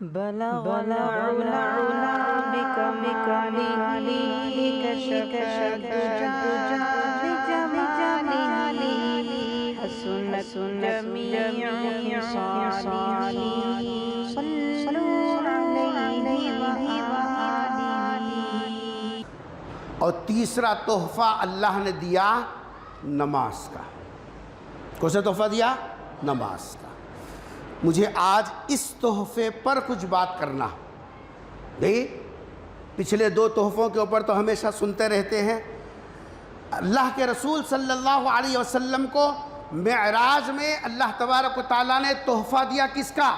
بلغ العلا بكماله كشف الدجى بجماله حسنت جميع خصاله صلوا عليه وآله۔ اور تیسرا تحفہ اللہ نے دیا نماز کا۔ کون سا تحفہ دیا؟ نماز کا۔ مجھے آج اس تحفے پر کچھ بات کرنا۔ پچھلے دو تحفوں کے اوپر تو ہمیشہ سنتے رہتے ہیں۔ اللہ کے رسول صلی اللہ علیہ وسلم کو معراج میں اللہ تبارک و تعالیٰ نے تحفہ دیا کس کا؟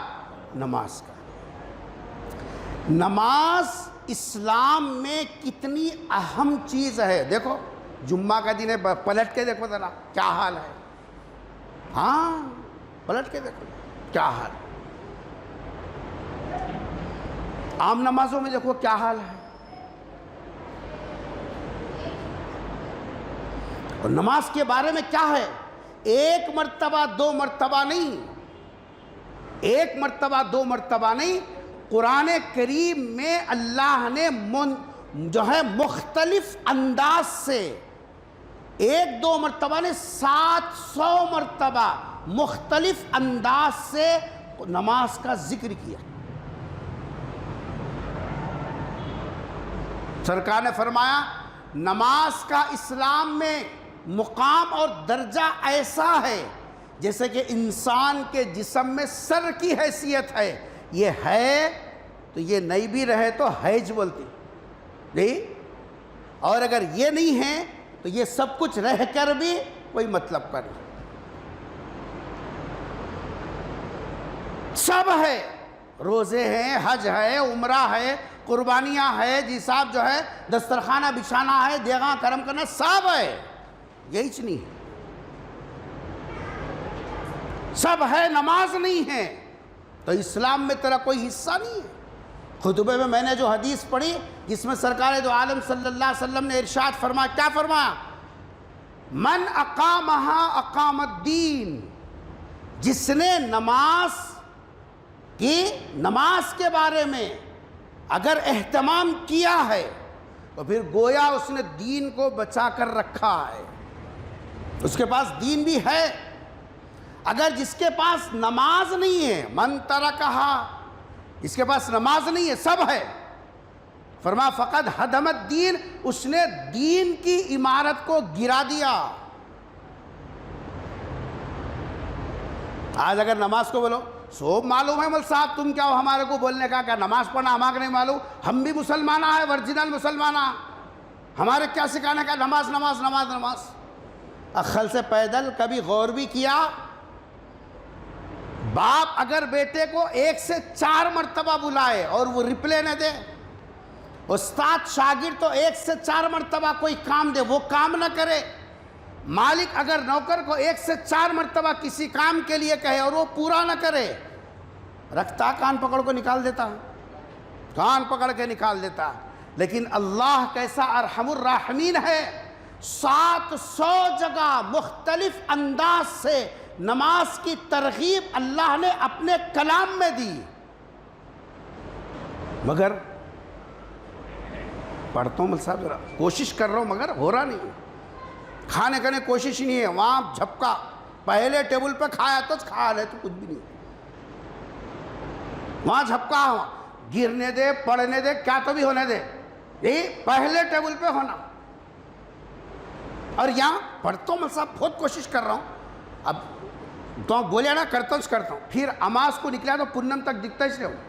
نماز کا۔ نماز اسلام میں کتنی اہم چیز ہے۔ دیکھو جمعہ کا دن ہے، پلٹ کے دیکھو ذرا کیا حال ہے۔ ہاں پلٹ کے دیکھو کیا حال ہے۔ عام نمازوں میں دیکھو کیا حال ہے۔ اور نماز کے بارے میں کیا ہے؟ ایک مرتبہ دو مرتبہ نہیں، ایک مرتبہ دو مرتبہ نہیں، قرآن کریم میں اللہ نے جو ہے مختلف انداز سے ایک دو مرتبہ نے 700 مرتبہ مختلف انداز سے نماز کا ذکر کیا۔ سرکار نے فرمایا نماز کا اسلام میں مقام اور درجہ ایسا ہے جیسے کہ انسان کے جسم میں سر کی حیثیت ہے۔ یہ ہے تو یہ نہیں بھی رہے تو حیج بولتی نہیں، اور اگر یہ نہیں ہے تو یہ سب کچھ رہ کر بھی کوئی مطلب کا نہیں۔ سب ہے، روزے ہیں، حج ہے، عمرہ ہے، قربانیاں ہے، جی صاحب جو ہے دسترخوانہ بچھانا ہے، دیگاں کرم کرنا، سب ہے، یہی چ نہیں ہے۔ سب ہے، نماز نہیں ہے تو اسلام میں تیرا کوئی حصہ نہیں ہے۔ خطبے میں نے جو حدیث پڑھی جس میں سرکار دو عالم صلی اللہ علیہ وسلم نے ارشاد فرمایا، کیا فرمایا؟ من اقامہا اقام الدین، جس نے نماز کے بارے میں اگر اہتمام کیا ہے تو پھر گویا اس نے دین کو بچا کر رکھا ہے، اس کے پاس دین بھی ہے۔ اگر جس کے پاس نماز نہیں ہے، من ترکہا، اس کے پاس نماز نہیں ہے، سب ہے، فرمایا فقد ہدم الدین، اس نے دین کی عمارت کو گرا دیا۔ آج اگر نماز کو بولو، سو معلوم ہے مول صاحب تم کیا ہو ہمارے کو بولنے کا، کہ نماز پڑھنا ہمارے نہیں معلوم، ہم بھی مسلمانہ ہیں، ورجنل مسلمانہ، ہمارے کیا سکھانے کا نماز نماز نماز نماز۔ اخل سے پیدل کبھی غور بھی کیا؟ باپ اگر بیٹے کو 1 سے 4 مرتبہ بلائے اور وہ رپلے نہ دے، استاد شاگرد تو 1 سے 4 مرتبہ کوئی کام دے وہ کام نہ کرے، مالک اگر نوکر کو 1 سے 4 مرتبہ کسی کام کے لیے کہے اور وہ پورا نہ کرے، رکھتا کان پکڑ کو نکال دیتا، کان پکڑ کے نکال دیتا۔ لیکن اللہ کیسا ارحم الراحمین ہے، 700 جگہ مختلف انداز سے نماز کی ترغیب اللہ نے اپنے کلام میں دی، مگر پڑھتا ہوں صاحب ذرا کوشش کر رہا ہوں مگر ہو رہا نہیں، کھانے کرنے کوشش نہیں ہے، وہاں جھپکا، پہلے ٹیبل پہ کھایا تو کھا لے تو کچھ بھی نہیں، وہاں جھپکا، وہاں گرنے دے، پڑھنے دے، کیا تو بھی ہونے دے، پہلے ٹیبل پہ ہونا۔ اور یہاں پڑھتا ہوں صاحب بہت کوشش کر رہا ہوں، اب تو بولے نا کرتا ہوں، پھر اماز کو نکلا تو پنم تک دکھتا اس لیے ہوں۔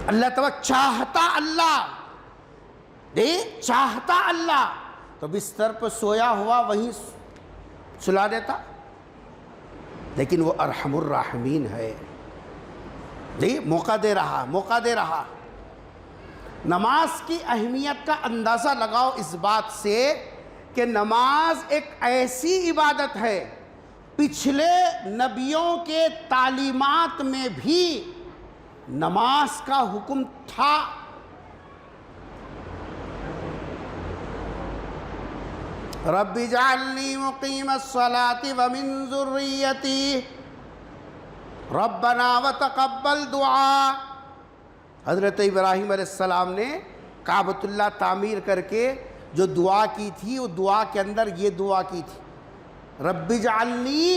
اللہ تبارک چاہتا اللہ تو بستر پر سویا ہوا وہیں سلا دیتا، لیکن وہ ارحم الراحمین ہے، موقع دے رہا۔ نماز کی اہمیت کا اندازہ لگاؤ اس بات سے کہ نماز ایک ایسی عبادت ہے، پچھلے نبیوں کے تعلیمات میں بھی نماز کا حکم تھا۔ رب اجعلنی مقیم الصلاة ومن ذریتی، ربنا وتقبل دعا. حضرت ابراہیم علیہ السلام نے کعبۃ اللہ تعمیر کر کے جو دعا کی تھی، وہ دعا کے اندر یہ دعا کی تھی، رب اجعلنی،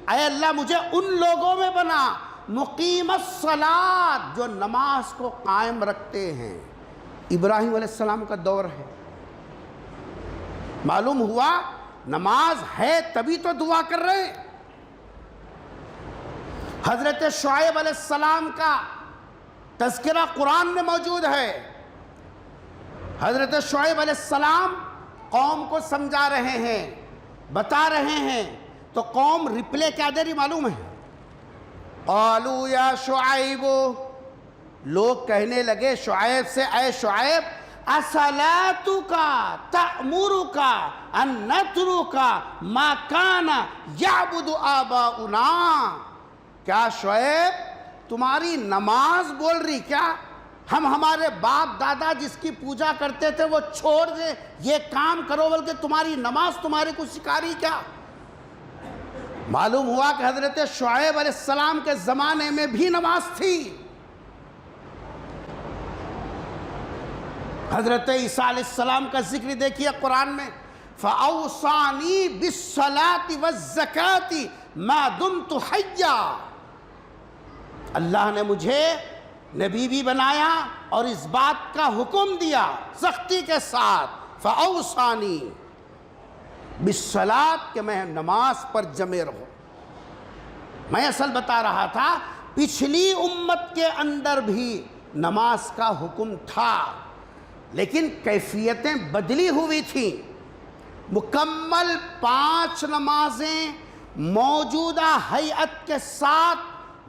اے اللہ مجھے ان لوگوں میں بنا مقیم الصلاۃ جو نماز کو قائم رکھتے ہیں. ابراہیم علیہ السلام کا دور ہے. معلوم ہوا نماز ہے تبھی تو دعا کر رہے ہیں. حضرت شعیب علیہ السلام کا تذکرہ قرآن میں موجود ہے. حضرت شعیب علیہ السلام قوم کو سمجھا رہے ہیں، بتا رہے ہیں، تو قوم رپلے کیا دے رہی معلوم ہے؟ قالوا یا شعیب، لوگ کہنے لگے شعیب سے، اے شعیب اصلاتک تأمرک ان نترک ما کان یعبد آباؤنا. کیا شعیب تمہاری نماز بول رہی کیا ہم ہمارے باپ دادا جس کی پوجا کرتے تھے وہ چھوڑ دیں، یہ کام کرو، بلکہ تمہاری نماز تمہارے کو سکھا رہی کیا؟ معلوم ہوا کہ حضرت شعیب علیہ السلام کے زمانے میں بھی نماز تھی. حضرت عیسیٰ علیہ السلام کا ذکر دیکھیے قرآن میں، فَأَوْصَانِي بِالصَّلَاةِ وَالزَّكَاةِ مَا دُمْتُ حَيًّا. اللہ نے مجھے نبی بھی بنایا اور اس بات کا حکم دیا سختی کے ساتھ، فَأَوْصَانِي بِالصَّلَاةِ کہ میں نماز پر جمے رہوں. میں اصل بتا رہا تھا پچھلی امت کے اندر بھی نماز کا حکم تھا، لیکن کیفیتیں بدلی ہوئی تھیں. مکمل 5 نمازیں موجودہ ہیئت کے ساتھ،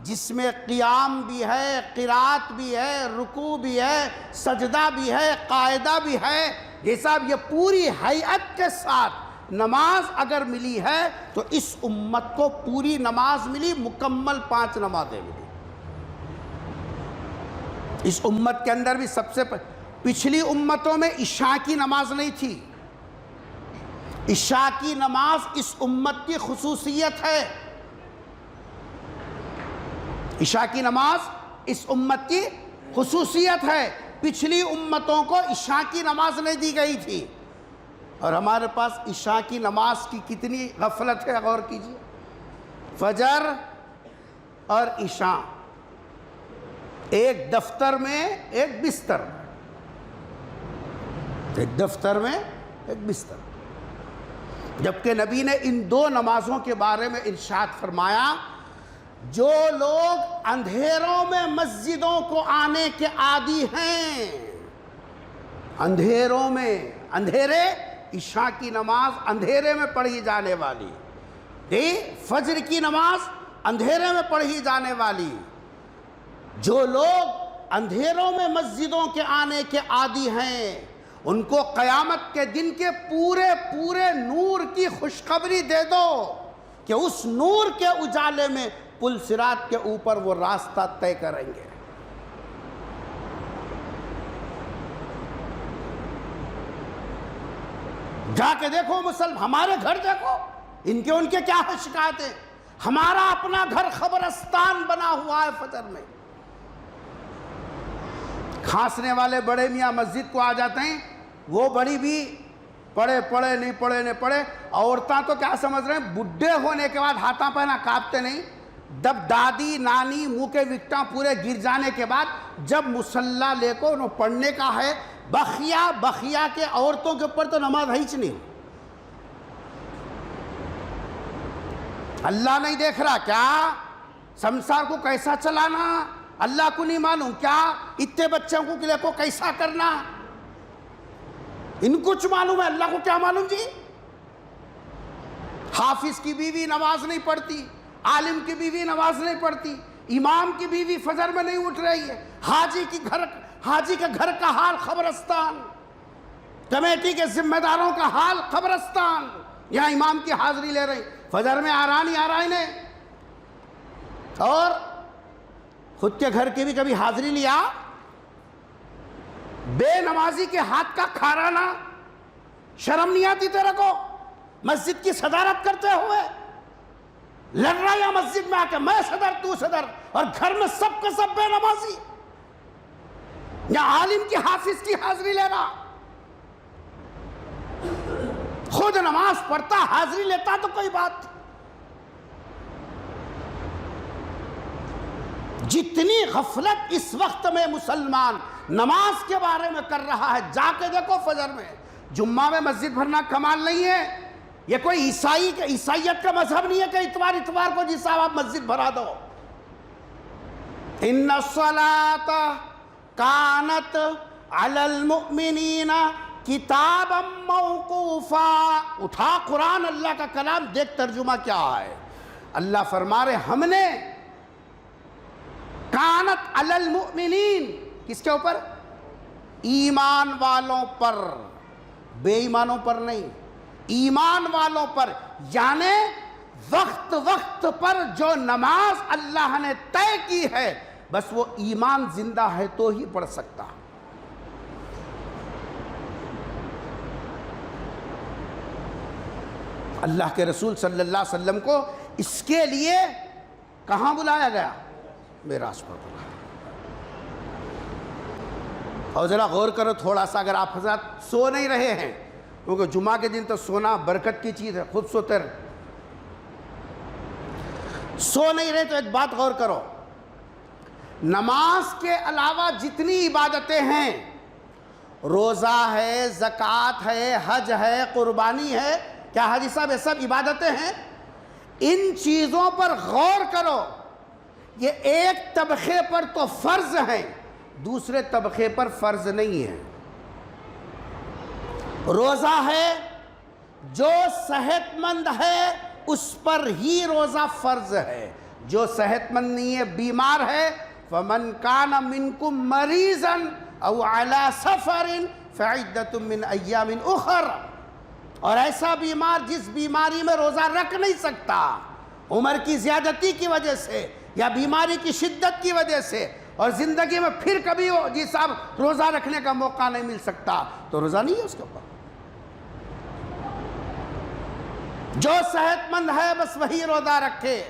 جس میں قیام بھی ہے، قرات بھی ہے، رکوع بھی ہے، سجدہ بھی ہے، قاعدہ بھی ہے. یہ صاحب یہ پوری ہیئت کے ساتھ نماز اگر ملی ہے تو اس امت کو پوری نماز ملی، مکمل 5 نمازیں ملی. اس امت کے اندر بھی سب سے پچھلی امتوں میں عشاء کی نماز نہیں تھی. عشاء کی نماز اس امت کی خصوصیت ہے. عشاء کی نماز اس امت کی خصوصیت ہے. پچھلی امتوں کو عشاء کی نماز نہیں دی گئی تھی، اور ہمارے پاس عشاء کی نماز کی کتنی غفلت ہے. غور کیجیے، فجر اور عشاء ایک دفتر میں ایک بستر میں، ایک دفتر میں ایک بستر، جبکہ نبی نے ان 2 نمازوں کے بارے میں ارشاد فرمایا، جو لوگ اندھیروں میں مسجدوں کو آنے کے عادی ہیں، اندھیروں میں، اندھیرے، عشاء کی نماز اندھیرے میں پڑھی جانے والی، فجر کی نماز اندھیرے میں پڑھی جانے والی، جو لوگ اندھیروں میں مسجدوں کے آنے کے عادی ہیں، ان کو قیامت کے دن کے پورے پورے نور کی خوشخبری دے دو کہ اس نور کے اجالے میں پل صراط کے اوپر وہ راستہ طے کریں گے. جا کے دیکھو ہمارے گھر دیکھو، ان کے کیا شکایتیں. ہمارا اپنا گھر قبرستان بنا ہوا ہے. فجر میں کھانسنے والے بڑے میاں مسجد کو آ جاتے ہیں، وہ بڑی بھی پڑھے نہیں پڑھے. عورتاں تو کیا سمجھ رہے ہیں، بڈھے ہونے کے بعد ہاتھاں پہنا کانپتے نہیں. جب دادی نانی منہ کے وکٹاں پورے گر جانے کے بعد جب مصلی لے کو انہوں پڑھنے کا ہے، بخیا کے عورتوں کے اوپر تو نماز ہی نہیں. اللہ نہیں دیکھ رہا کیا سمسار کو کیسا چلانا؟ اللہ کو نہیں معلوم کیا اتنے بچوں کو لے کو کیسا کرنا؟ ان کچھ معلوم ہے، اللہ کو کیا معلوم جی؟ حافظ کی بیوی نماز نہیں پڑھتی، عالم کی بیوی نماز نہیں پڑھتی، امام کی بیوی فجر میں نہیں اٹھ رہی ہے، حاجی کے گھر کا حال قبرستان، کمیٹی کے ذمہ داروں کا حال قبرستان. یہاں امام کی حاضری لے رہی، فجر میں آ رہا ہی نہیں، اور خود کے گھر کی بھی کبھی حاضری لیا؟ بے نمازی کے ہاتھ کا کھارانا، شرم نہیں آتی تیرے کو مسجد کی صدارت کرتے ہوئے؟ لڑ رہا ہے مسجد میں آ کے میں صدر تو صدر، اور گھر میں سب کے سب بے نمازی، یا عالم کی حافظ کی حاضری لے رہا، خود نماز پڑھتا حاضری لیتا تو کوئی بات۔ جتنی غفلت اس وقت میں مسلمان نماز کے بارے میں کر رہا ہے، جا کے دیکھو فجر میں، جمعہ میں مسجد بھرنا کمال نہیں ہے، یہ کوئی عیسائیت کا مذہب نہیں ہے کہ اتوار کو جی صاحب آپ مسجد بھرا دو۔ ان الصلاۃ کانت علی المؤمنین کتابا موقوفا، اٹھا قرآن اللہ کا کلام، دیکھ ترجمہ کیا ہے۔ اللہ فرما رہے ہم نے کانت علی المؤمنین، کس کے اوپر؟ ایمان والوں پر، بے ایمانوں پر نہیں، ایمان والوں پر، یعنی وقت وقت پر جو نماز اللہ نے طے کی ہے، بس وہ ایمان زندہ ہے تو ہی پڑھ سکتا۔ اللہ کے رسول صلی اللہ علیہ وسلم کو اس کے لیے کہاں بلایا گیا؟ معراج پر بلایا۔ اور ذرا غور کرو تھوڑا سا، اگر آپ حضرات سو نہیں رہے ہیں، کیونکہ جمعہ کے دن تو سونا برکت کی چیز ہے، خود سوتے رہے، سو نہیں رہے تو ایک بات غور کرو، نماز کے علاوہ جتنی عبادتیں ہیں، روزہ ہے، زکوٰۃ ہے، حج ہے، قربانی ہے، کیا حاجی صاحب یہ سب عبادتیں ہیں؟ ان چیزوں پر غور کرو، یہ ایک طبقے پر تو فرض ہیں، دوسرے طبقے پر فرض نہیں ہے۔ روزہ ہے، جو صحت مند ہے اس پر ہی روزہ فرض ہے، جو صحت مند نہیں ہے، بیمار ہے، فَمَنْ كَانَ مِنْكُمْ مَرِيضًا أَوْ عَلَى سَفَرٍ فَعِدَّةٌ مِّنْ أَيَّامٍ أُخَرَ، اور ایسا بیمار جس بیماری میں روزہ رکھ نہیں سکتا، عمر کی زیادتی کی وجہ سے یا بیماری کی شدت کی وجہ سے، اور زندگی میں پھر کبھی جی صاحب روزہ رکھنے کا موقع نہیں مل سکتا، تو روزہ نہیں ہے اس کے اوپر۔ جو صحت مند ہے بس وہی روزہ رکھے۔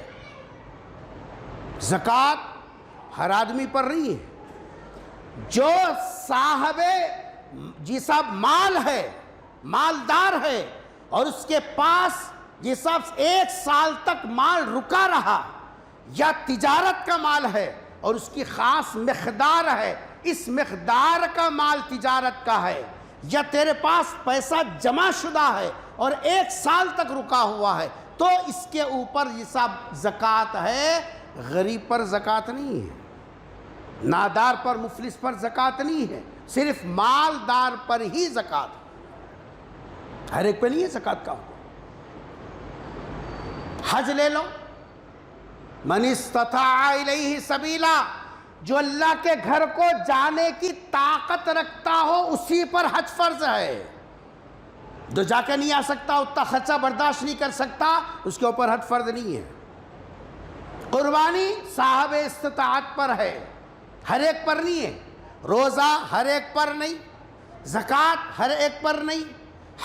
زکوٰۃ ہر آدمی پر نہیں ہے، جو صاحب جی صاحب مال ہے، مالدار ہے، اور اس کے پاس جی صاحب 1 سال تک مال رکا رہا، یا تجارت کا مال ہے اور اس کی خاص مقدار ہے، اس مقدار کا مال تجارت کا ہے، یا تیرے پاس پیسہ جمع شدہ ہے اور 1 سال تک رکا ہوا ہے، تو اس کے اوپر یہ سب زکوٰۃ ہے۔ غریب پر زکوٰۃ نہیں ہے، نادار پر، مفلس پر زکوٰۃ نہیں ہے، صرف مالدار پر ہی زکوٰۃ، ہر ایک پہ نہیں ہے زکوٰۃ کا۔ حج لے لو، من استطاع الیہ سبیلا، جو اللہ کے گھر کو جانے کی طاقت رکھتا ہو اسی پر حج فرض ہے، جو جا کے نہیں آ سکتا، اتنا خرچہ برداشت نہیں کر سکتا، اس کے اوپر حج فرض نہیں ہے۔ قربانی صاحب استطاعت پر ہے، ہر ایک پر نہیں ہے، روزہ ہر ایک پر نہیں، زکوٰۃ ہر ایک پر نہیں،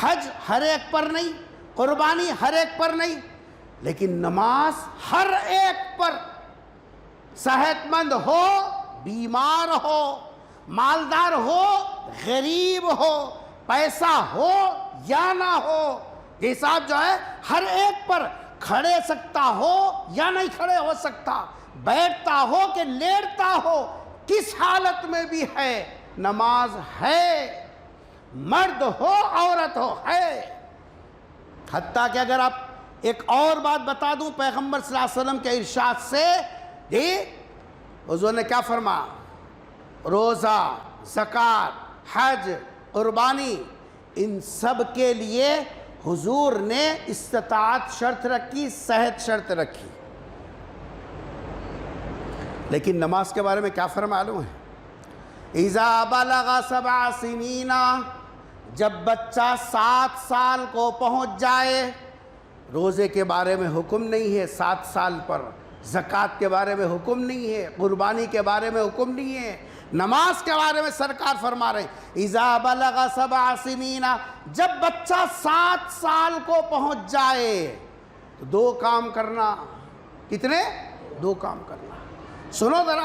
حج ہر ایک پر نہیں، قربانی ہر ایک پر نہیں، لیکن نماز ہر ایک پر، صحت مند ہو، بیمار ہو، مالدار ہو، غریب ہو، پیسہ ہو یا نہ ہو، یہ صاحب جو ہے ہر ایک پر، کھڑے سکتا ہو یا نہیں کھڑے ہو سکتا، بیٹھتا ہو کہ لیٹتا ہو، کس حالت میں بھی ہے، نماز ہے، مرد ہو عورت ہو ہے۔ حتیٰ کہ اگر آپ ایک اور بات بتا دوں پیغمبر صلی اللہ علیہ وسلم کے ارشاد سے، حضور نے کیا فرمایا؟ روزہ، زکوٰۃ، حج، قربانی، ان سب کے لیے حضور نے استطاعت شرط رکھی، صحت شرط رکھی، لیکن نماز کے بارے میں کیا فرمایا معلوم ہے؟ اذا بلغ 7 سنین، جب بچہ 7 سال کو پہنچ جائے، روزے کے بارے میں حکم نہیں ہے 7 سال پر، زکوٰۃ کے بارے میں حکم نہیں ہے، قربانی کے بارے میں حکم نہیں ہے، نماز کے بارے میں سرکار فرما رہے ہیں اذا بلغ 7 سنین، جب بچہ 7 سال کو پہنچ جائے تو 2 کام کرنا، کتنے؟ 2 کام کرنا. سنو ذرا،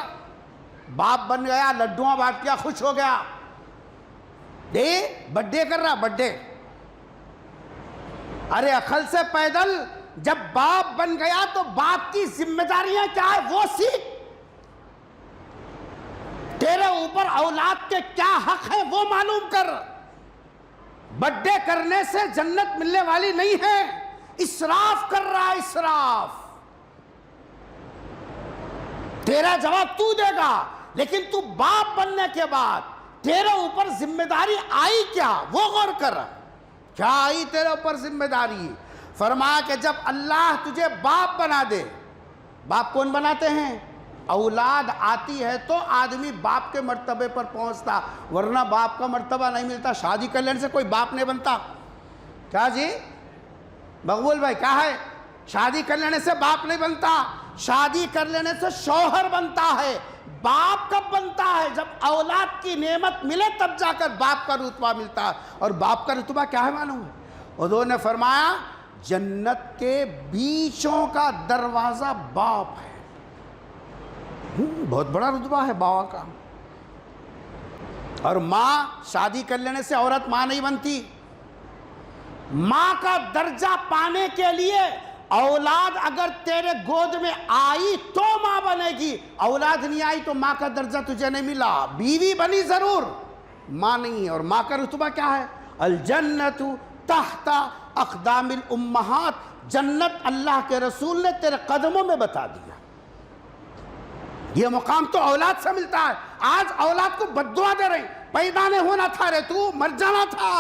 باپ بن گیا، لڈوਆਂ بانٹ کیا، خوش ہو گیا، برتھ ڈے کر رہا، برتھ ڈے. ارے عقل سے پیدل، جب باپ بن گیا تو باپ کی ذمہ داریاں کیا ہے وہ سیکھ. تیرے اوپر اولاد کے کیا حق ہیں وہ معلوم کر. برتھ ڈے کرنے سے جنت ملنے والی نہیں ہے. اسراف کر رہا ہے، اسراف. تیرا جواب تو دے گا، لیکن تو باپ بننے کے بعد تیرے اوپر ذمہ داری آئی کیا وہ غور کر. کیا آئی تیرے اوپر ذمہ داری؟ فرمایا کہ جب اللہ تجھے باپ بنا دے. باپ کون بناتے ہیں؟ اولاد آتی ہے تو آدمی باپ کے مرتبے پر پہنچتا، ورنہ باپ کا مرتبہ نہیں ملتا. شادی کر لینے سے کوئی باپ نہیں بنتا. کیا جی مقبول بھائی، کیا ہے؟ شادی کر لینے سے باپ نہیں بنتا، شادی کر لینے سے شوہر بنتا ہے. باپ کب بنتا ہے؟ جب اولاد کی نعمت ملے تب جا کر باپ کا رتبہ ملتا ہے. اور باپ کا رتبہ کیا ہے معلوم ہے؟ حضور نے فرمایا جنت کے بیچوں کا دروازہ باپ ہے. بہت بڑا رتبہ ہے باوا کا. اور ماں، شادی کر لینے سے عورت ماں نہیں بنتی. ماں کا درجہ پانے کے لیے اولاد اگر تیرے گود میں آئی تو ماں بنے گی، اولاد نہیں آئی تو ماں کا درجہ تجھے نہیں ملا. بیوی بنی ضرور، ماں نہیں ہے. اور ماں کا رتبہ کیا ہے؟ الجنت تحت اقدام الامہات. جنت اللہ کے رسول نے تیرے قدموں میں بتا دیا. یہ مقام تو اولاد سے ملتا ہے. آج اولاد کو بددعا دے رہے، پیدا نہیں ہونا تھا رے، تو مر جانا تھا.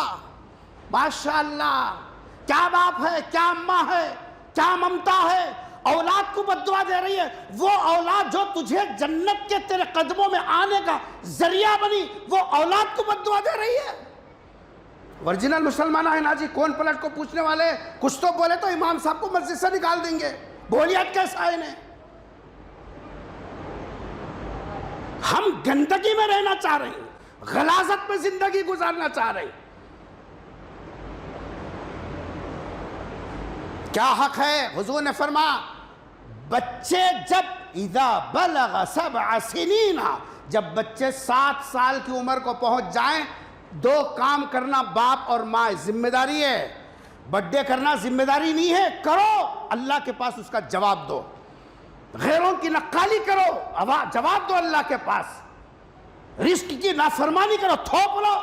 ماشاءاللہ، کیا باپ ہے، کیا اماں ہے، کیا ممتا ہے. اولاد کو بددعا دے رہی ہے. وہ اولاد جو تجھے جنت کے تیرے قدموں میں آنے کا ذریعہ بنی، وہ اولاد کو بددعا دے رہی ہے. ورجنل مسلمان ہے نا جی. کون پلٹ کو پوچھنے والے؟ کچھ تو بولے تو امام صاحب کو مسجد سے نکال دیں گے. بولیت کیسا ہے انہیں؟ ہم گندگی میں رہنا چاہ رہے ہیں، غلاظت میں زندگی گزارنا چاہ رہے ہیں. کیا حق ہے؟ حضور نے فرمایا بچے جب اذا بلغ 7 سنین، جب بچے 7 سال کی عمر کو پہنچ جائیں، 2 کام کرنا باپ اور ماں ذمہ داری ہے. برتھ ڈے کرنا ذمہ داری نہیں ہے، کرو، اللہ کے پاس اس کا جواب دو. غیروں کی نقالی کرو، جواب دو اللہ کے پاس. رزق کی نافرمانی کرو، تھوپ لو،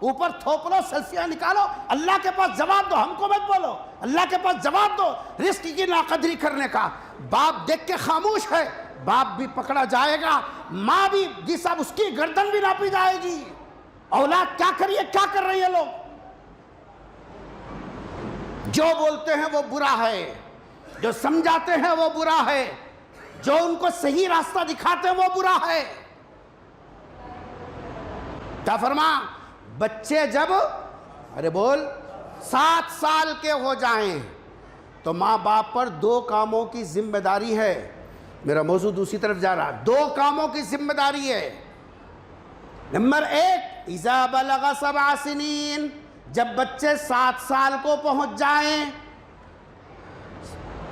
اوپر تھوپ لو، سلسیاں نکالو، اللہ کے پاس جواب دو. ہم کو مت بولو، اللہ کے پاس جواب دو. رزق کی ناقدری کرنے کا باپ دیکھ کے خاموش ہے، باپ بھی پکڑا جائے گا، ماں بھی جی صاحب اس کی گردن بھی ناپی جائے گی. اولاد کیا کریے، کیا کر رہی ہے لوگ؟ جو بولتے ہیں وہ برا ہے، جو سمجھاتے ہیں وہ برا ہے، جو ان کو صحیح راستہ دکھاتے ہیں وہ برا ہے. کیا فرما؟ بچے جب 7 سال کے ہو جائیں تو ماں باپ پر 2 کاموں کی ذمہ داری ہے. میرا موضوع دوسری طرف جا رہا. 2 کاموں کی ذمہ داری ہے. نمبر 1، اذا بلغ 7 سنین، جب بچے 7 سال کو پہنچ جائیں،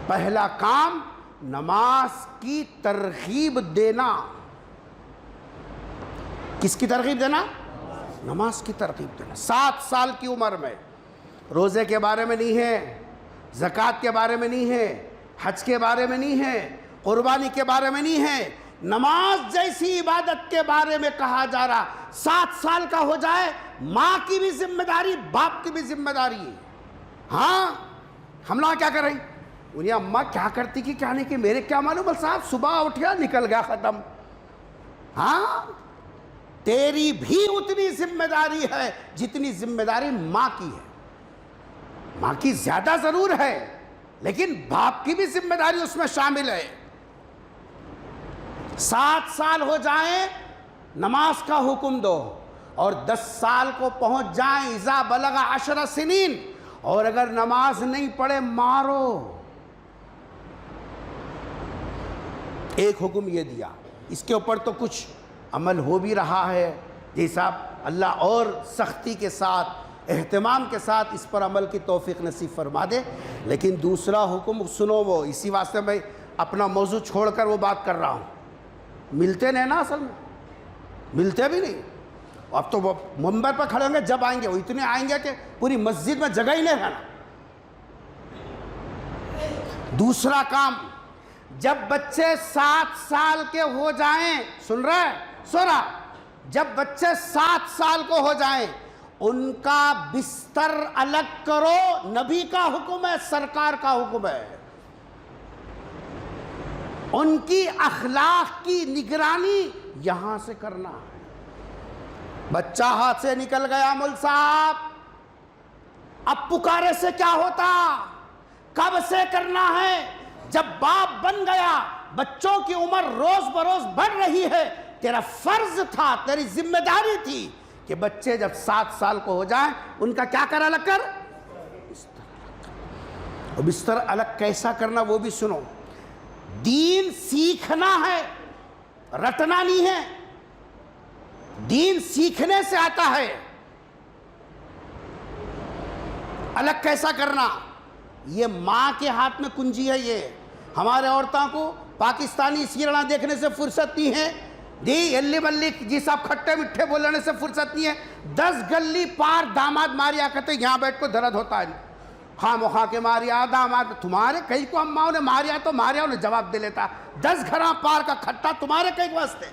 پہلا کام نماز کی ترغیب دینا. کس کی ترغیب دینا؟ نماز کی ترغیب دینا. 7 سال کی عمر میں روزے کے بارے میں نہیں ہے، زکوٰۃ کے بارے میں نہیں ہے، حج کے بارے میں نہیں ہے، قربانی کے بارے میں نہیں ہے، نماز جیسی عبادت کے بارے میں کہا جا رہا. 7 سال کا ہو جائے، ماں کی بھی ذمہ داری، باپ کی بھی ذمہ داری ہے. ہاں ہم لوگ کیا کر رہے ہیں؟ انہیں اماں کیا کرتی کہ کیا نہیں کہ میرے کیا معلوم صاحب، صبح اٹھیا نکل گیا ختم. ہاں تیری بھی اتنی ذمہ داری ہے جتنی ذمہ داری ماں کی ہے. ماں کی زیادہ ضرور ہے لیکن باپ کی بھی ذمہ داری اس میں شامل ہے. 7 سال ہو جائیں نماز کا حکم دو، اور 10 سال کو پہنچ جائیں اذا بلغ 10 سنین، اور اگر نماز نہیں پڑھے مارو. ایک حکم یہ دیا، اس کے اوپر تو کچھ عمل ہو بھی رہا ہے جیسا اللہ اور سختی کے ساتھ، اہتمام کے ساتھ اس پر عمل کی توفیق نصیب فرما دے. لیکن دوسرا حکم سنو، وہ اسی واسطے میں اپنا موضوع چھوڑ کر وہ بات کر رہا ہوں. ملتے نہیں نا اصل میں, ملتے بھی نہیں. اب تو وہ منبر پر کھڑے ہوں گے, جب آئیں گے وہ اتنے آئیں گے کہ پوری مسجد میں جگہ ہی نہیں رہنا. دوسرا کام, جب بچے 7 سال کے ہو جائیں, سن رہے سورا, جب بچے 7 سال کو ہو جائیں ان کا بستر الگ کرو. نبی کا حکم ہے, سرکار کا حکم ہے. ان کی اخلاق کی نگرانی یہاں سے کرنا ہے. بچہ ہاتھ سے نکل گیا مول صاحب, اب پکارے سے کیا ہوتا؟ کب سے کرنا ہے؟ جب باپ بن گیا, بچوں کی عمر روز بروز بڑھ رہی ہے, تیرا فرض تھا, تیری ذمہ داری تھی کہ بچے جب 7 سال کو ہو جائیں ان کا کیا کر الگ کر, اور بستر الگ کیسا کرنا وہ بھی سنو. دین سیکھنا ہے, رٹنا نہیں ہے. دین سیکھنے سے آتا ہے. الگ کیسا کرنا, یہ ماں کے ہاتھ میں کنجی ہے. یہ ہمارے عورتوں کو پاکستانی سیریلاں دیکھنے سے فرصت نہیں ہے, یلی بلی جی صاحب کھٹے مٹھے بولنے سے فرصت نہیں ہے. 10 گلی پار داماد ماریا کرتے, یہاں بیٹھ کو درد ہوتا ہے, خواہ مخواہ کے ماریا داماد, تمہارے کئی کو اماؤں نے ماریا تو ماریا, انہیں جواب دے لیتا. 10 گھراں پار کا کھٹا تمہارے کئی کو واسطے.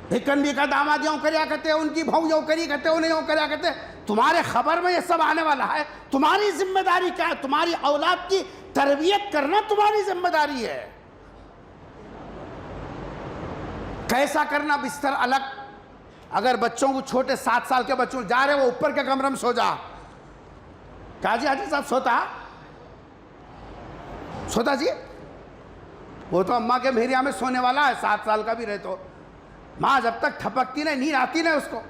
بھکن بھی کا داماد یوں کریا کرتے, ان کی بھاؤ یوں کری کرتے, انہیں یوں کریا کرتے. تمہارے خبر میں یہ سب آنے والا ہے. تمہاری ذمہ داری کیا ہے؟ تمہاری اولاد کی تربیت کرنا تمہاری ذمہ داری ہے. کیسا کرنا بستر الگ؟ اگر بچوں کو چھوٹے 7 سال کے بچوں جا رہے وہ اوپر کے کمرے میں سو جا. کہا جی حاجی صاحب سوتا جی, وہ تو اماں کے مہریا میں سونے والا ہے. 7 سال کا بھی رہے تو ماں جب تک تھپکتی نہیں, نیند آتی نہیں اس کو.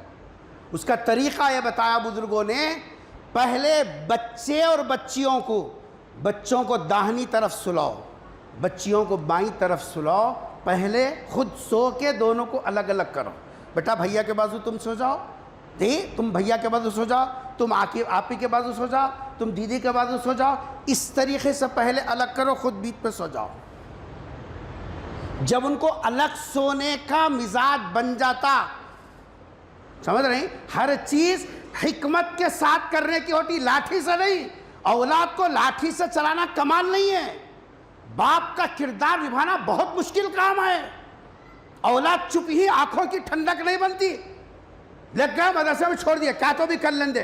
اس کا طریقہ یہ بتایا بزرگوں نے, پہلے بچے اور بچوں کو داہنی طرف سلاؤ, بچیوں کو بائیں طرف سلاؤ. پہلے خود سو کے دونوں کو الگ الگ کرو. بیٹا بھیا کے بازو تم سو جاؤ, تم بھیا کے بازو سو جاؤ, تم آپی کے بازو سو جاؤ, تم دیدی کے بازو سو جاؤ. اس طریقے سے پہلے الگ کرو, خود بیچ پہ سو جاؤ. جب ان کو الگ سونے کا مزاج بن جاتا, سمجھ رہے ہیں, ہر چیز حکمت کے ساتھ کرنے کی ہوتی, لاٹھی سے نہیں. اولاد کو لاٹھی سے چلانا کمال نہیں ہے. باپ کا کردار نبھانا بہت مشکل کام ہے. اولاد چپ ہی آنکھوں کی ٹھنڈک نہیں بنتی. لگ گیا مدرسے میں چھوڑ دیا, کیا تو بھی کر لیں دے,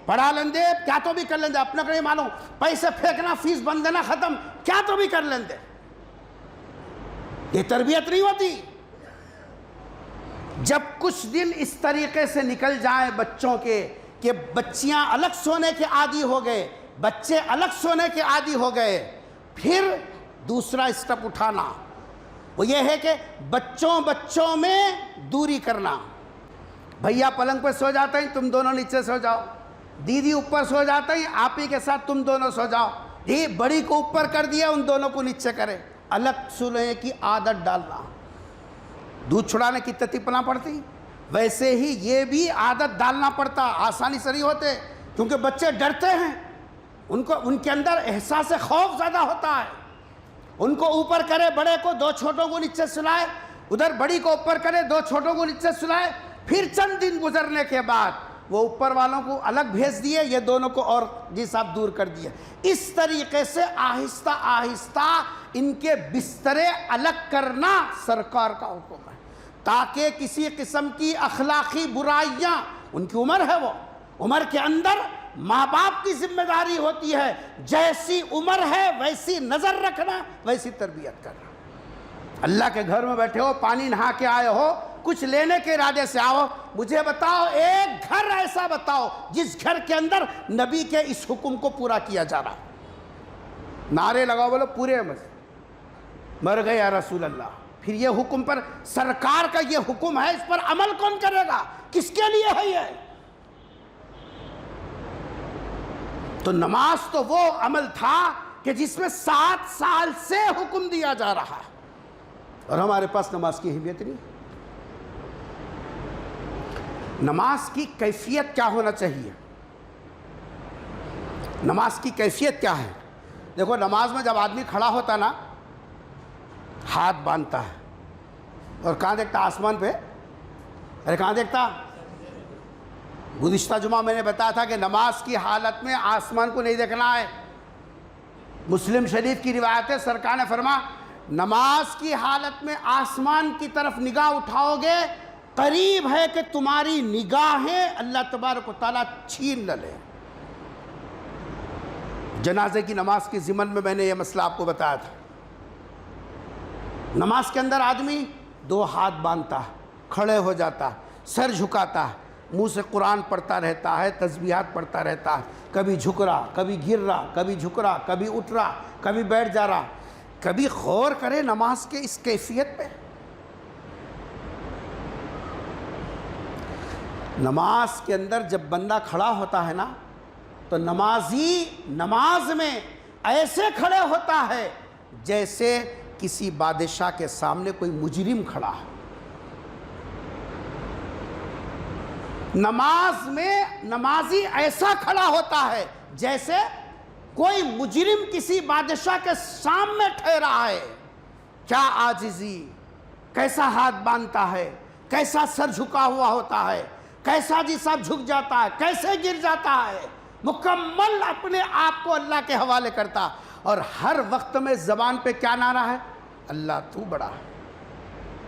پڑھا لیں دے, کیا تو بھی کر لیں دے, اپنا کو نہیں معلوم, پیسے پھینکنا, فیس بند دینا, ختم, کیا تو بھی کر لیں دے. یہ تربیت نہیں ہوتی. جب کچھ دن اس طریقے سے نکل جائیں بچوں کے کہ بچیاں الگ سونے کے عادی ہو گئے, بچے الگ سونے کے عادی ہو گئے, پھر دوسرا اسٹیپ اٹھانا وہ یہ ہے کہ بچوں میں دوری کرنا. بھیا پلنگ پہ سو جاتے ہیں, تم دونوں نیچے سو جاؤ. دیدی اوپر سو جاتے ہیں, آپی کے ساتھ تم دونوں سو جاؤ. بڑی کو اوپر کر دیا, ان دونوں کو نیچے کرے. الگ سونے کی عادت ڈالنا. دودھ چھڑانے کی تتپنا پڑتی, ویسے ہی یہ بھی عادت ڈالنا پڑتا. آسانی سے نہیں ہوتے, کیونکہ بچے ڈرتے ہیں, ان کے اندر احساس خوف زیادہ ہوتا ہے. ان کو اوپر کرے, بڑے کو, 2 چھوٹوں کو نیچے سلائے, ادھر بڑی کو اوپر کرے, 2 چھوٹوں کو نیچے سلائے. پھر چند دن گزرنے کے بعد وہ اوپر والوں کو الگ بھیج دیے, یہ دونوں کو اور جی صاحب دور کر دیا. اس طریقے سے آہستہ آہستہ ان کے بسترے الگ کرنا سرکار کا حکم ہے, تاکہ کسی قسم کی اخلاقی برائیاں, ان کی عمر ہے, وہ عمر کے اندر ماں باپ کی ذمہ داری ہوتی ہے, جیسی عمر ہے ویسی نظر رکھنا, ویسی تربیت کرنا. اللہ کے گھر میں بیٹھے ہو, پانی نہا کے آئے ہو, کچھ لینے کے ارادے سے آؤ, مجھے بتاؤ ایک گھر ایسا بتاؤ جس گھر کے اندر نبی کے اس حکم کو پورا کیا جا رہا. نعرے لگاؤ, بولو پورے مر گئے یا رسول اللہ. پھر یہ حکم پر, سرکار کا یہ حکم ہے, اس پر عمل کون کرے گا؟ کس کے لیے ہے یہ؟ تو نماز تو وہ عمل تھا کہ جس میں 7 سال سے حکم دیا جا رہا ہے, اور ہمارے پاس نماز کی اہمیت نہیں. نماز کی کیفیت کیا ہونا چاہیے؟ نماز کی کیفیت کیا ہے؟ دیکھو نماز میں جب آدمی کھڑا ہوتا نا ہاتھ باندھتا ہے اور کہاں دیکھتا؟ آسمان پہ. ارے کہاں دیکھتا؟ گزشتہ جمعہ میں نے بتایا تھا کہ نماز کی حالت میں آسمان کو نہیں دیکھنا ہے. مسلم شریف کی روایت ہے، سرکار نے فرمایا نماز کی حالت میں آسمان کی طرف نگاہ اٹھاؤ گے قریب ہے کہ تمہاری نگاہیں اللہ تبارک و تعالیٰ چھین نہ لے. جنازے کی نماز کے ضمن میں نے یہ مسئلہ آپ کو بتایا تھا. نماز کے اندر آدمی 2 ہاتھ باندھتا، کھڑے ہو جاتا، سر جھکاتا، منہ سے قرآن پڑھتا رہتا ہے، تسبیحات پڑھتا رہتا ہے، کبھی جھک رہا، کبھی گر رہا، کبھی جھک رہا، کبھی اٹھ رہا، کبھی بیٹھ جا رہا. کبھی غور کرے نماز کے اس کیفیت پہ. نماز کے اندر جب بندہ کھڑا ہوتا ہے نا تو نمازی نماز میں ایسے کھڑے ہوتا ہے جیسے کسی بادشاہ کے سامنے کوئی مجرم کھڑا ہے. نماز میں نمازی ایسا کھڑا ہوتا ہے جیسے کوئی مجرم کسی بادشاہ کے سامنے ٹھہرا ہے. کیا عاجزی، کیسا ہاتھ باندھتا ہے، کیسا سر جھکا ہوا ہوتا ہے، کیسا جی سب جھک جاتا ہے، کیسے گر جاتا ہے، مکمل اپنے آپ کو اللہ کے حوالے کرتا. اور ہر وقت میں زبان پہ کیا نعرہ ہے؟ اللہ تو بڑا ہے،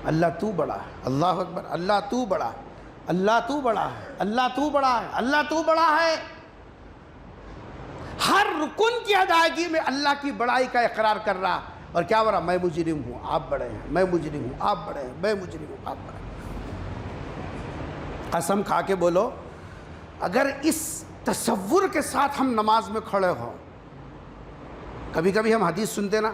اللہ تو بڑا ہے، اللہ اکبر، اللہ تو بڑا ہے، اللہ تو بڑا ہے، اللہ تو بڑا ہے، اللہ تو بڑا ہے. ہر رکن کی ادائیگی میں اللہ کی بڑائی کا اقرار کر رہا. اور کیا ہو رہا؟ میں مجرم ہوں، آپ بڑے ہیں، میں مجرم ہوں، آپ بڑے ہیں، میں مجرم ہوں، آپ بڑے ہیں. قسم کھا کے بولو اگر اس تصور کے ساتھ ہم نماز میں کھڑے ہوں. کبھی کبھی ہم حدیث سنتے نا،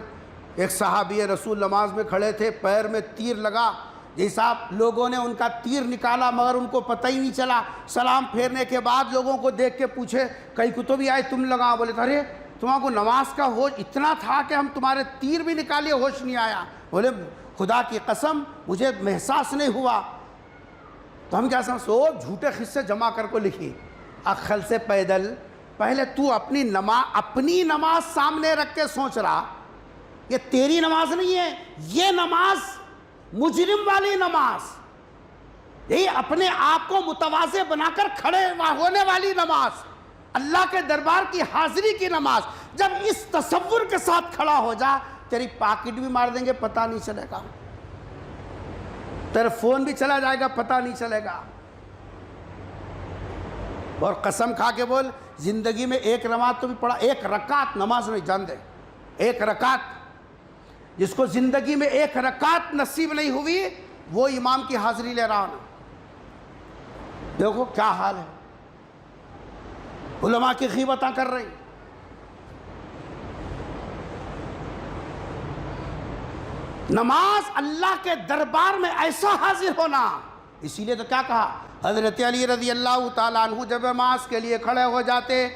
ایک صحابی رسول نماز میں کھڑے تھے، پیر میں تیر لگا، جیسا لوگوں نے ان کا تیر نکالا مگر ان کو پتہ ہی نہیں چلا. سلام پھیرنے کے بعد لوگوں کو دیکھ کے پوچھے کئی کتب بھی آئے تم لگا؟ بولے تھے ارے تمہارے کو نماز کا ہوش اتنا تھا کہ ہم تمہارے تیر بھی نکالے ہوش نہیں آیا. بولے خدا کی قسم مجھے محساس نہیں ہوا. تو ہم کیا سو جھوٹے قصے جمع کر کو لکھی. عقل سے پیدل پہلے تو اپنی نماز سامنے رکھ کے سوچ رہا یہ تیری نماز نہیں ہے، یہ نماز مجرم والی نماز، یہی اپنے آپ کو متواضع بنا کر کھڑے ہونے والی نماز، اللہ کے دربار کی حاضری کی نماز. جب اس تصور کے ساتھ کھڑا ہو جا تیری پاکٹ بھی مار دیں گے پتہ نہیں چلے گا، تیرا فون بھی چلا جائے گا پتہ نہیں چلے گا. اور قسم کھا کے بول زندگی میں ایک نماز تو بھی پڑھا، ایک رکعت نماز نہیں جان دے. ایک رکعت، جس کو زندگی میں ایک رکعت نصیب نہیں ہوئی وہ امام کی حاضری لے رہا نا. دیکھو کیا حال ہے، علماء کی غیبتیں کر رہی. نماز اللہ کے دربار میں ایسا حاضر ہونا. اسی لیے تو کیا کہا حضرت علی رضی اللہ تعالیٰ عنہ جب نماز کے لیے کھڑے ہو جاتے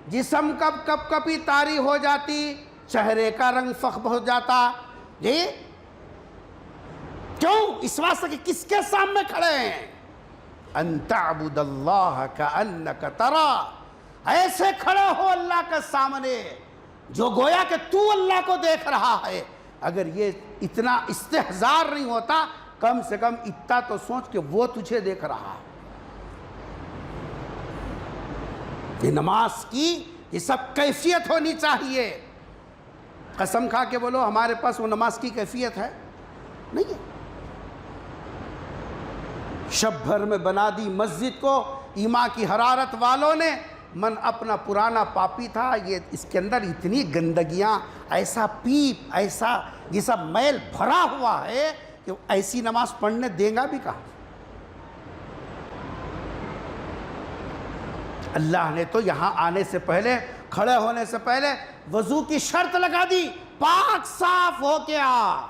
جسم کب کبھی طاری ہو جاتی، چہرے کا رنگ فخم ہو جاتا. جی کیوں؟ اس واسطے کہ کس کے سامنے کھڑے ہیں؟ ان تعبد اللہ کأنک ترا، ایسے کھڑے ہو اللہ کے سامنے جو گویا کہ تو اللہ کو دیکھ رہا ہے. اگر یہ اتنا استحضار نہیں ہوتا کم سے کم اتنا تو سوچ کہ وہ تجھے دیکھ رہا ہے. یہ نماز کی یہ سب کیفیت ہونی چاہیے. قسم کھا کے بولو ہمارے پاس وہ نماز کی کیفیت ہے؟ نہیں ہے. شب بھر میں بنا دی مسجد کو ایمان کی حرارت والوں نے. من اپنا پرانا پاپی تھا، یہ اس کے اندر اتنی گندگیاں، ایسا پیپ، ایسا یہ سب میل بھرا ہوا ہے کہ ایسی نماز پڑھنے دیں گا بھی کہاں. اللہ نے تو یہاں آنے سے پہلے، کھڑے ہونے سے پہلے وضو کی شرط لگا دی، پاک صاف ہو کے آ.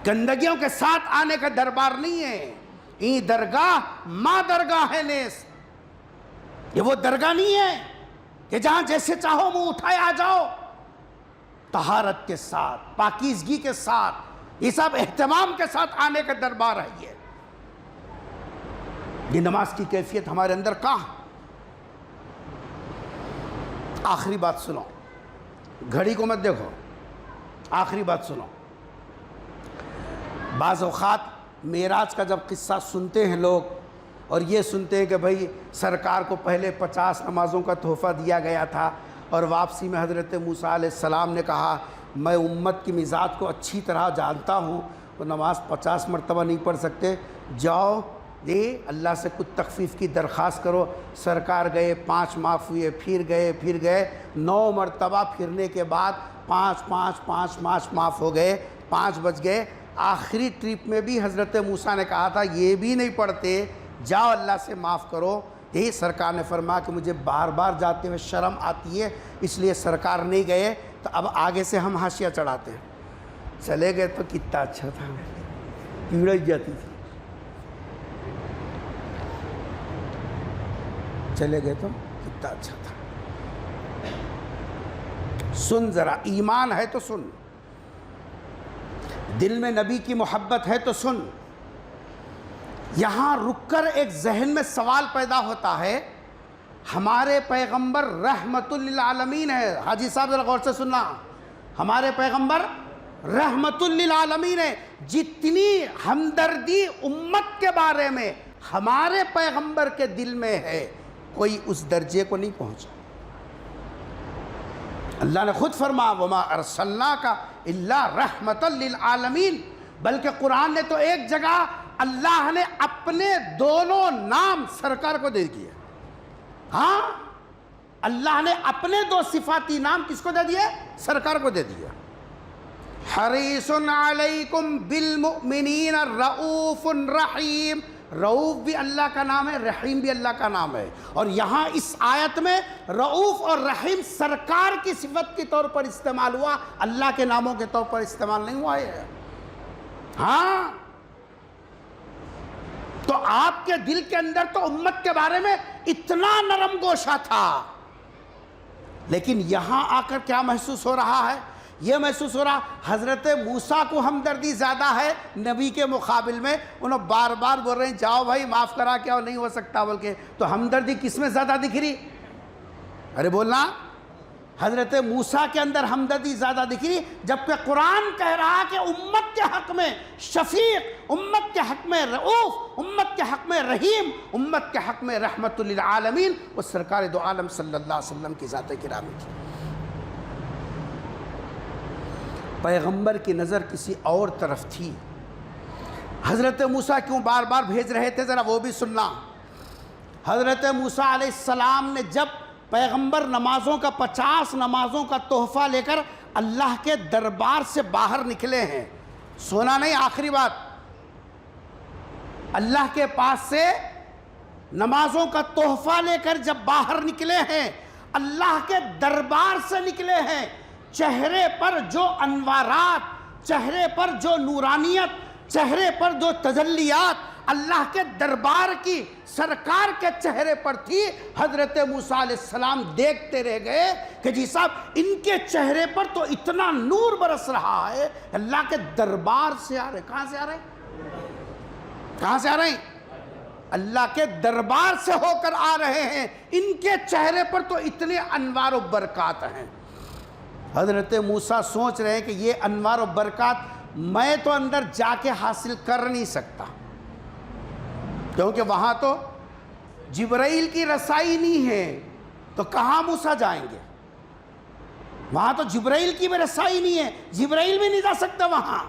گندگیوں کے ساتھ آنے کا دربار نہیں ہے. ای درگاہ ماں درگاہ ہے نیس. یہ وہ درگاہ نہیں ہے کہ جہاں جیسے چاہو منہ اٹھائے آ جاؤ. طہارت کے ساتھ، پاکیزگی کے ساتھ، یہ سب اہتمام کے ساتھ آنے کا دربار ہے. یہ نماز کی کیفیت ہمارے اندر کہاں؟ آخری بات سنو، گھڑی کو مت دیکھو، آخری بات سنو. بعض اوقات معراج کا جب قصہ سنتے ہیں لوگ اور یہ سنتے ہیں کہ بھئی سرکار کو پہلے 50 نمازوں کا تحفہ دیا گیا تھا اور واپسی میں حضرت موسیٰ علیہ السلام نے کہا میں امت کی مزاج کو اچھی طرح جانتا ہوں، وہ نماز 50 مرتبہ نہیں پڑھ سکتے، جاؤ اللہ سے کچھ تخفیف کی درخواست کرو. سرکار گئے، 5 معاف ہوئے، پھر گئے 9 مرتبہ پھرنے کے بعد 5 معاف ہو گئے، 5 بچ گئے. آخری ٹرپ میں بھی حضرت موسیٰ نے کہا تھا یہ بھی نہیں پڑھتے، جاؤ اللہ سے معاف کرو. یہی سرکار نے فرمایا کہ مجھے بار بار جاتے ہوئے شرم آتی ہے، اس لیے سرکار نہیں گئے. تو اب آگے سے ہم حاشیہ چڑھاتے ہیں. چلے گئے تو کتنا اچھا تھا، پیڑ جاتی تھی. چلے گئے تو کتنا اچھا تھا. سن ذرا، ایمان ہے تو سن، دل میں نبی کی محبت ہے تو سن. یہاں رک کر ایک ذہن میں سوال پیدا ہوتا ہے، ہمارے پیغمبر رحمت للعالمین ہے. حاجی صاحب ذرا غور سے سننا، ہمارے پیغمبر رحمت للعالمین ہے. جتنی ہمدردی امت کے بارے میں ہمارے پیغمبر کے دل میں ہے، کوئی اس درجے کو نہیں پہنچا. اللہ نے خود فرمایا وما ارسلناک الا رحمت للعالمین. بلکہ قرآن نے تو ایک جگہ اللہ نے اپنے دونوں نام سرکار کو دے دیے. ہاں، اللہ نے اپنے 2 صفاتی نام کس کو دے دیے؟ سرکار کو دے دیا. حریص علیکم بالمؤمنین الرؤوف الرحیم. رؤوف بھی اللہ کا نام ہے، رحیم بھی اللہ کا نام ہے. اور یہاں اس آیت میں رؤوف اور رحیم سرکار کی صفت کے طور پر استعمال ہوا، اللہ کے ناموں کے طور پر استعمال نہیں ہوا ہے. ہاں، تو آپ کے دل کے اندر تو امت کے بارے میں اتنا نرم گوشہ تھا، لیکن یہاں آ کر کیا محسوس ہو رہا ہے؟ یہ محسوس ہو رہا حضرت موسیٰ کو ہمدردی زیادہ ہے نبی کے مقابل میں. انہوں بار بار بول رہے ہیں جاؤ بھائی معاف کرا کے نہیں ہو سکتا، بلکہ تو ہمدردی کس میں زیادہ دکھ رہی؟ ارے بولنا، حضرت موسیٰ کے اندر ہمدردی زیادہ دکھ رہی، جبکہ قرآن کہہ رہا کہ امت کے حق میں شفیق، امت کے حق میں رؤوف، امت کے حق میں رحیم، امت کے حق میں رحمت للعالمین، وہ سرکار دو عالم صلی اللہ علیہ وسلم کی ذات گرامی تھی. پیغمبر کی نظر کسی اور طرف تھی. حضرت موسیٰ کیوں بار بار بھیج رہے تھے ذرا وہ بھی سننا. حضرت موسیٰ علیہ السلام نے جب پیغمبر نمازوں کا 50 نمازوں کا تحفہ لے کر اللہ کے دربار سے باہر نکلے ہیں، سونا نہیں، آخری بات، اللہ کے پاس سے نمازوں کا تحفہ لے کر جب باہر نکلے ہیں، اللہ کے دربار سے نکلے ہیں، چہرے پر جو انوارات، چہرے پر جو نورانیت، چہرے پر جو تجلیات اللہ کے دربار کی سرکار کے چہرے پر تھی. حضرت موسیٰ علیہ السلام دیکھتے رہ گئے کہ جی صاحب ان کے چہرے پر تو اتنا نور برس رہا ہے، اللہ کے دربار سے آ رہے. کہاں سے آ رہے ہیں؟ کہاں سے آ رہے ہیں؟ اللہ کے دربار سے ہو کر آ رہے ہیں. ان کے چہرے پر تو اتنے انوار و برکات ہیں. حضرت موسیٰ سوچ رہے ہیں کہ یہ انوار و برکات میں تو اندر جا کے حاصل کر نہیں سکتا، کیونکہ وہاں تو جبرائیل کی رسائی نہیں ہے، تو کہاں موسیٰ جائیں گے؟ وہاں تو جبرائیل کی بھی رسائی نہیں ہے، جبرائیل بھی نہیں جا سکتا وہاں.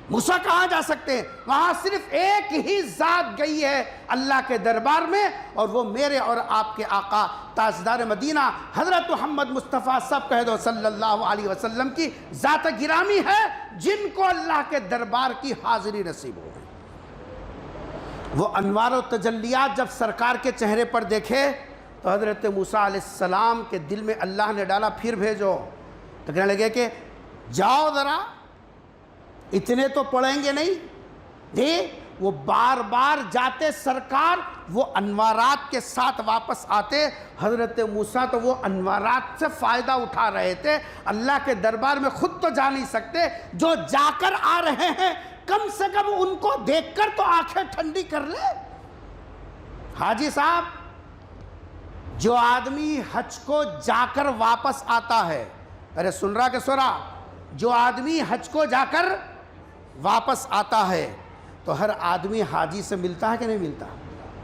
موسیٰ کہاں جا سکتے ہیں؟ وہاں صرف ایک ہی ذات گئی ہے اللہ کے دربار میں، اور وہ میرے اور آپ کے آقا تاجدار مدینہ حضرت محمد مصطفیٰ سب کہہ دو صلی اللہ علیہ وسلم کی ذات گرامی ہے، جن کو اللہ کے دربار کی حاضری نصیب ہو گئی. وہ انوار و تجلیات جب سرکار کے چہرے پر دیکھے تو حضرت موسیٰ علیہ السلام کے دل میں اللہ نے ڈالا پھر بھیجو. تو کہنے لگے کہ جاؤ ذرا، اتنے تو پڑھیں گے نہیں. وہ بار بار جاتے سرکار، وہ انوارات کے ساتھ واپس آتے. حضرت موسیٰ تو وہ انوارات سے فائدہ اٹھا رہے تھے. اللہ کے دربار میں خود تو جا نہیں سکتے، جو جا کر آ رہے ہیں کم سے کم ان کو دیکھ کر تو آنکھیں ٹھنڈی کر لے. حاجی صاحب، جو آدمی حج کو جا کر واپس آتا ہے ارے سن رہا کہ سو رہا؟ جو آدمی حج کو جا کر واپس آتا ہے تو ہر آدمی حاجی سے ملتا ہے کہ نہیں ملتا؟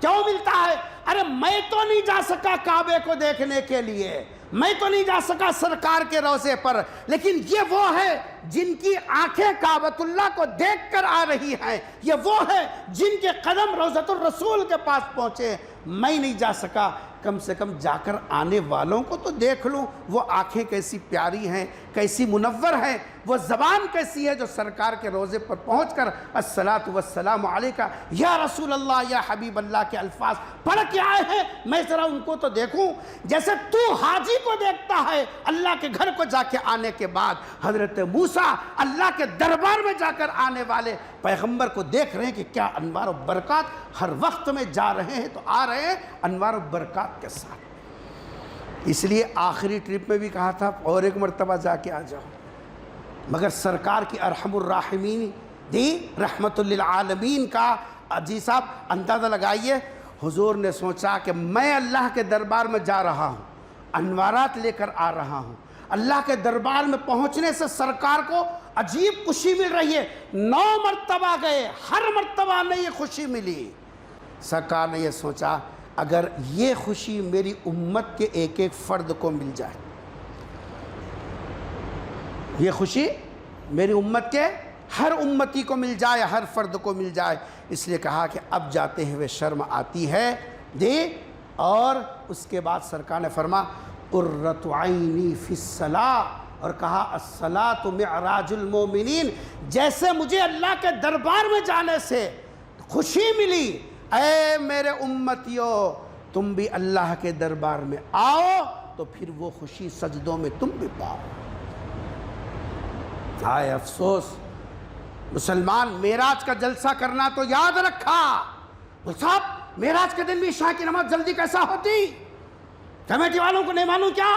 کیوں ملتا ہے؟ ارے میں تو نہیں جا سکا کعبے کو دیکھنے کے لیے، میں تو نہیں جا سکا سرکار کے روضے پر، لیکن یہ وہ ہے جن کی آنکھیں کعبۃ اللہ کو دیکھ کر آ رہی ہیں، یہ وہ ہے جن کے قدم روضۃ الرسول کے پاس پہنچے۔ میں نہیں جا سکا، کم سے کم جا کر آنے والوں کو تو دیکھ لوں، وہ آنکھیں کیسی پیاری ہیں، کیسی منور ہیں، وہ زبان کیسی ہے جو سرکار کے روضے پر پہنچ کر الصلاۃ والسلام علیکہ یا رسول اللہ یا حبیب اللہ کے الفاظ پڑھ کے آئے ہیں، میں ذرا ان کو تو دیکھوں۔ جیسے تو حاجی کو دیکھتا ہے اللہ کے گھر کو جا کے آنے کے بعد، حضرت موسیٰ اللہ کے دربار میں جا کر آنے والے پیغمبر کو دیکھ رہے ہیں کہ کیا انوار و برکات، ہر وقت میں جا رہے ہیں تو آ رہے ہیں انوار و برکات کے ساتھ۔ اس لیے آخری ٹرپ میں بھی کہا تھا اور ایک مرتبہ جا کے آ جاؤ، مگر سرکار کی ارحم الراحمین دی رحمت للعالمین کا جی صاحب اندازہ لگائیے۔ حضور نے سوچا کہ میں اللہ کے دربار میں جا رہا ہوں، انوارات لے کر آ رہا ہوں، اللہ کے دربار میں پہنچنے سے سرکار کو عجیب خوشی مل رہی ہے۔ 9 مرتبہ گئے، ہر مرتبہ میں یہ خوشی ملی۔ سرکار نے یہ سوچا اگر یہ خوشی میری امت کے ایک ایک فرد کو مل جائے، یہ خوشی میری امت کے ہر امتی کو مل جائے، ہر فرد کو مل جائے، اس لیے کہا کہ اب جاتے ہوئے شرم آتی ہے دے۔ اور اس کے بعد سرکار نے فرما قرۃ عینی فی الصلاۃ، اور کہا الصلاۃ معراج المومنین۔ جیسے مجھے اللہ کے دربار میں جانے سے خوشی ملی، اے میرے امتیوں تم بھی اللہ کے دربار میں آؤ تو پھر وہ خوشی سجدوں میں تم بھی پاؤ۔ ہائے افسوس، مسلمان معراج کا جلسہ کرنا تو یاد رکھا۔ بول صاحب معراج کے دن بھی عشاء کی نماز جلدی کیسا ہوتی؟ کمیٹی والوں کو نہیں معلوم کیا؟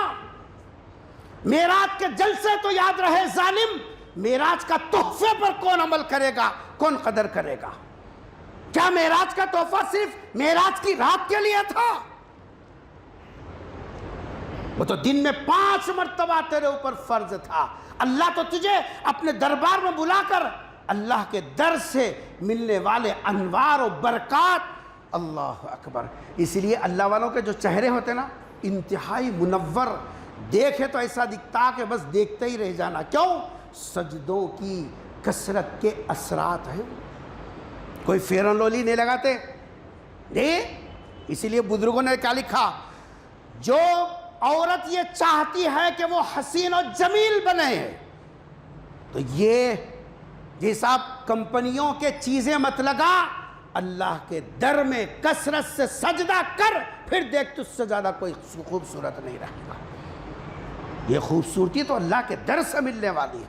معراج کے جلسے تو یاد رہے ظالم، معراج کا تحفے پر کون عمل کرے گا، کون قدر کرے گا؟ کیا معراج کا تحفہ صرف معراج کی رات کے لیے تھا؟ وہ تو دن میں 5 مرتبہ تیرے اوپر فرض تھا۔ اللہ تو تجھے اپنے دربار میں بلا کر اللہ کے در سے ملنے والے انوار و برکات، اللہ اکبر۔ اس لیے اللہ والوں کے جو چہرے ہوتے نا انتہائی منور، دیکھے تو ایسا دکھتا کہ بس دیکھتے ہی رہ جانا۔ کیوں؟ سجدوں کی کثرت کے اثرات ہیں۔ کوئی فیرن لولی نہیں لگاتے اسی لیے بزرگوں نے کیا لکھا، جو عورت یہ چاہتی ہے کہ وہ حسین و جمیل بنے تو یہ جی صاحب کمپنیوں کے چیزیں مت لگا، اللہ کے در میں کثرت سے سجدہ کر، پھر دیکھ تجھ سے زیادہ کوئی خوبصورت نہیں رہے گا۔ یہ خوبصورتی تو اللہ کے در سے ملنے والی ہے۔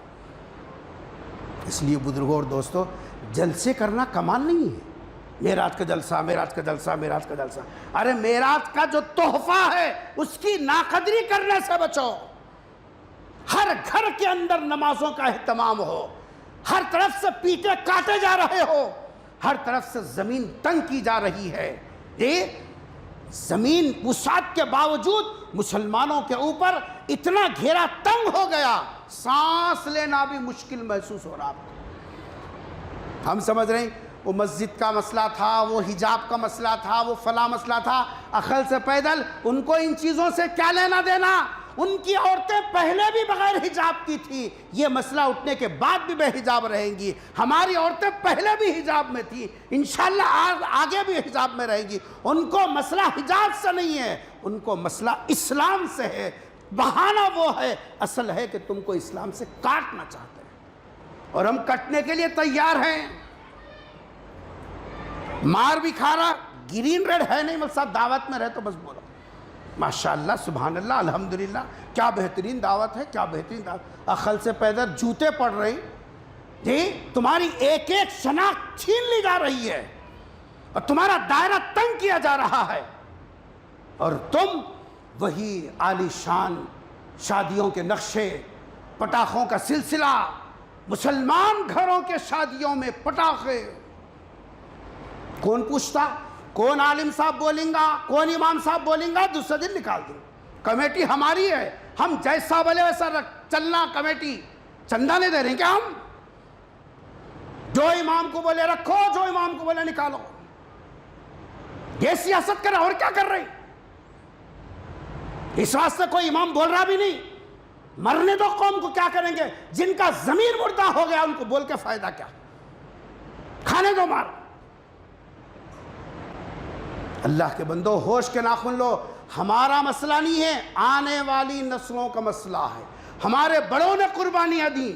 اس لیے بزرگوں اور دوستو، جلسے کرنا کمال نہیں ہے۔ معراج کا جلسہ، معراج کا جلسہ، معراج کا جلسہ، ارے معراج کا جو تحفہ ہے اس کی ناقدری کرنے سے بچو۔ ہر گھر کے اندر نمازوں کا اہتمام ہو، ہر طرف سے پیٹے کاٹے جا رہے ہو، ہر طرف سے زمین تنگ کی جا رہی ہے، زمین وسعت کے باوجود مسلمانوں کے اوپر اتنا گھیرا تنگ ہو گیا، سانس لینا بھی مشکل محسوس ہو رہا۔ ہم سمجھ رہے ہیں وہ مسجد کا مسئلہ تھا، وہ حجاب کا مسئلہ تھا، وہ فلاں مسئلہ تھا، عقل سے پیدل ان کو ان چیزوں سے کیا لینا دینا؟ ان کی عورتیں پہلے بھی بغیر حجاب کی تھی، یہ مسئلہ اٹھنے کے بعد بھی بے حجاب رہیں گی۔ ہماری عورتیں پہلے بھی حجاب میں تھی، انشاءاللہ آگے بھی حجاب میں رہیں گی۔ ان کو مسئلہ حجاب سے نہیں ہے، ان کو مسئلہ اسلام سے ہے۔ بہانہ وہ ہے، اصل ہے کہ تم کو اسلام سے کاٹنا چاہتے ہیں، اور ہم کٹنے کے لیے تیار ہیں۔ مار بھی کھا رہا، گرین ریڈ ہے نہیں، مطلب صاحب دعوت میں رہے تو بس بولو ماشاءاللہ سبحان اللہ الحمدللہ، کیا بہترین دعوت ہے، کیا بہترین دعوت۔ عقل سے پیدل جوتے پڑ رہی جی، تمہاری ایک ایک شناخت چھین لی جا رہی ہے اور تمہارا دائرہ تنگ کیا جا رہا ہے، اور تم وہی عالی شان شادیوں کے نقشے، پٹاخوں کا سلسلہ، مسلمان گھروں کے شادیوں میں پٹاخے، کون پوچھتا؟ کون عالم صاحب بولیں گا، کون امام صاحب بولیں گا؟ دوسرے دن نکال دیں، کمیٹی ہماری ہے، ہم جیسا بولے ویسا چلنا، کمیٹی چندہ نہیں دے رہے ہیں کیا ہم؟ جو امام کو بولے رکھو، جو امام کو بولے نکالو، یہ سیاست کر رہے اور کیا کر رہے ہیں؟ اس واسطے کوئی امام بول رہا بھی نہیں، مرنے دو قوم کو، کیا کریں گے؟ جن کا ضمیر مردہ ہو گیا ان کو بول کے فائدہ کیا؟ کھانے دو مار۔ اللہ کے بندو ہوش کے ناخن لو، ہمارا مسئلہ نہیں ہے، آنے والی نسلوں کا مسئلہ ہے۔ ہمارے بڑوں نے قربانیاں دی،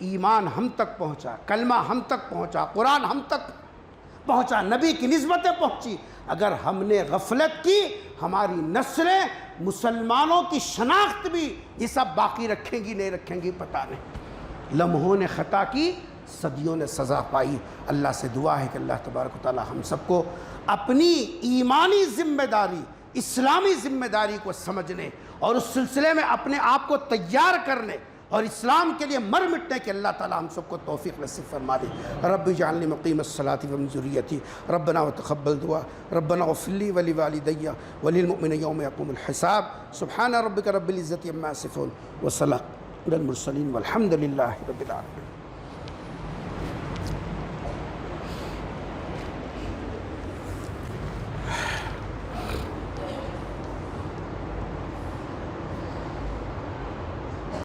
ایمان ہم تک پہنچا، کلمہ ہم تک پہنچا، قرآن ہم تک پہنچا، نبی کی نسبتیں پہنچی۔ اگر ہم نے غفلت کی، ہماری نسلیں مسلمانوں کی شناخت بھی یہ سب باقی رکھیں گی نہیں رکھیں گی پتہ نہیں۔ لمحوں نے خطا کی، صدیوں نے سزا پائی۔ اللہ سے دعا ہے کہ اللہ تبارک و تعالی ہم سب کو اپنی ایمانی ذمہ داری، اسلامی ذمہ داری کو سمجھنے اور اس سلسلے میں اپنے آپ کو تیار کرنے اور اسلام کے لیے مر مٹنے کے اللہ تعالی ہم سب کو توفیق نصیب فرما دے۔ رب اجعلنی مقیم الصلاۃ ومن ذریتی ربنا وتقبل دعا ربنا اغفر لی ولوالدی وللمؤمنین یوم یقوم الحساب سبحان ربک رب العزۃ عما یصفون وسلام علی المرسلین والحمد للہ رب العالمین۔